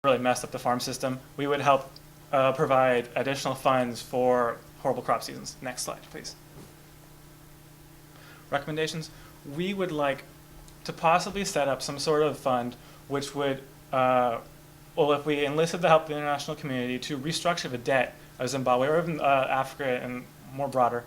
really messed up the farm system. We would help provide additional funds for horrible crop seasons. Next slide, please. Recommendations. We would like to possibly set up some sort of fund which would, well, if we enlisted the help of the international community to restructure the debt of Zimbabwe or even Africa and more broader,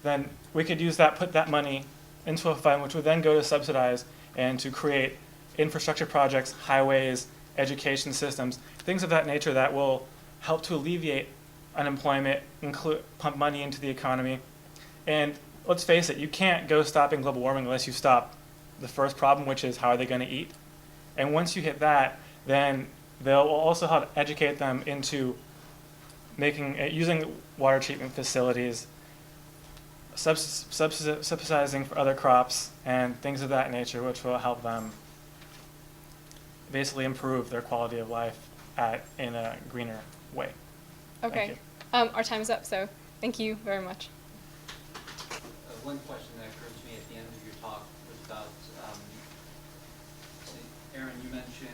then we could use that, put that money into a fund which would then go to subsidize and to create infrastructure projects, highways, education systems, things of that nature that will help to alleviate unemployment, pump money into the economy. And let's face it, you can't go stopping global warming unless you stop the first problem, which is how are they going to eat? And once you hit that, then they'll also help educate them into using water treatment facilities, subsidizing for other crops and things of that nature, which will help them basically improve their quality of life in a greener way. Okay. Our time is up, so thank you very much. One question that occurred to me at the end of your talk was about, Aaron, you mentioned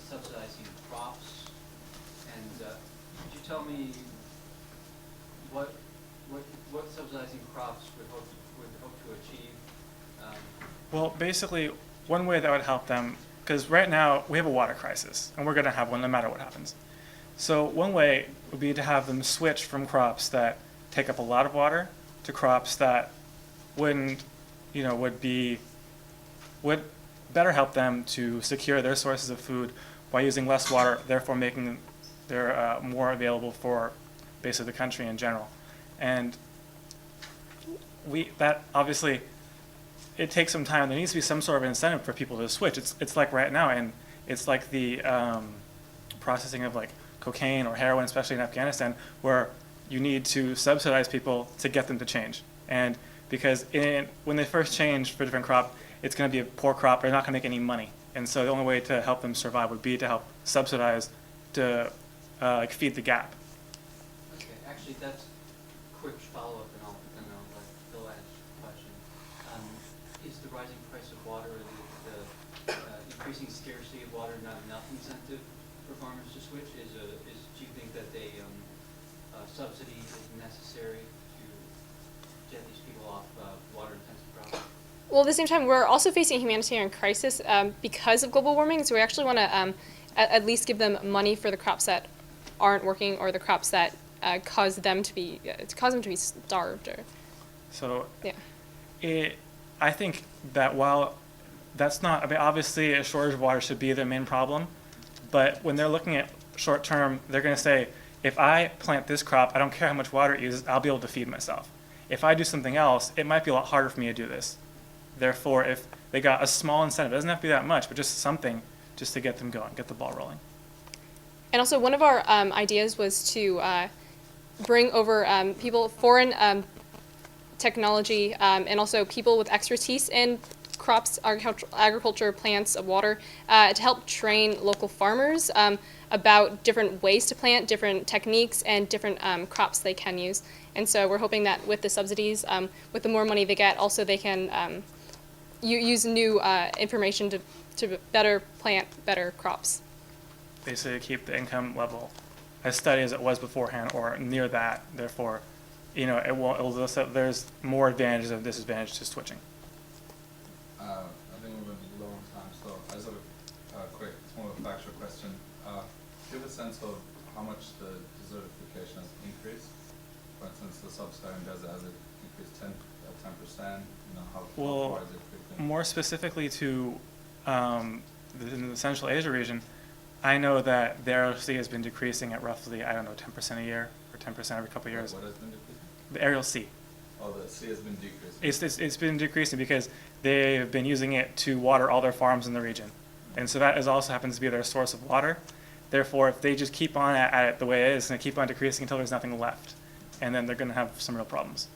subsidizing crops, and could you tell me what subsidizing crops would hope to achieve? Well, basically, one way that would help them, because right now we have a water crisis, and we're going to have one no matter what happens. So one way would be to have them switch from crops that take up a lot of water to crops that would better help them to secure their sources of food by using less water, therefore making them more available for basically the country in general. And that obviously, it takes some time. There needs to be some sort of incentive for people to switch. It's like right now, and it's like the processing of like cocaine or heroin, especially in Afghanistan, where you need to subsidize people to get them to change. And because when they first change for a different crop, it's going to be a poor crop. They're not going to make any money. And so the only way to help them survive would be to help subsidize to feed the gap. Okay, actually, that's a quick follow-up, and I'll let Phil ask a question. Is the rising price of water, the increasing scarcity of water, not enough incentive for farmers to switch? Do you think that a subsidy is necessary to get these people off water-intensive crops? Well, at the same time, we're also facing a humanitarian crisis because of global warming, so we actually want to at least give them money for the crops that aren't working or the crops that cause them to be starved. So Yeah. I think that while that's not, I mean, obviously a shortage of water should be the main problem, but when they're looking at short term, they're going to say, if I plant this crop, I don't care how much water it uses, I'll be able to feed myself. If I do something else, it might be a lot harder for me to do this. Therefore, if they got a small incentive, it doesn't have to be that much, but just something just to get them going, get the ball rolling. And also, one of our ideas was to bring over foreign technology, and also people with expertise in crops, agriculture, plants, water, to help train local farmers about different ways to plant, different techniques, and different crops they can use. And so we're hoping that with the subsidies, with the more money they get, also they can use new information to better plant better crops. Basically keep the income level as steady as it was beforehand or near that. Therefore, there's more advantages and disadvantages to switching. I think we're running low on time, so I just have a quick, it's more of a factual question. Do you have a sense of how much the desertification has increased? For instance, the sub-Saharan desert, has it increased 10%? How far is it creeping? More specifically to the Central Asia region, I know that the aerial sea has been decreasing at roughly, 10% a year or 10% every couple of years. What has been decreasing? The aerial sea. Oh, the sea has been decreasing. It's been decreasing because they've been using it to water all their farms in the region. And so that also happens to be their source of water. Therefore, if they just keep on at it the way it is, it's going to keep on decreasing until there's nothing left. And then they're going to have some real problems.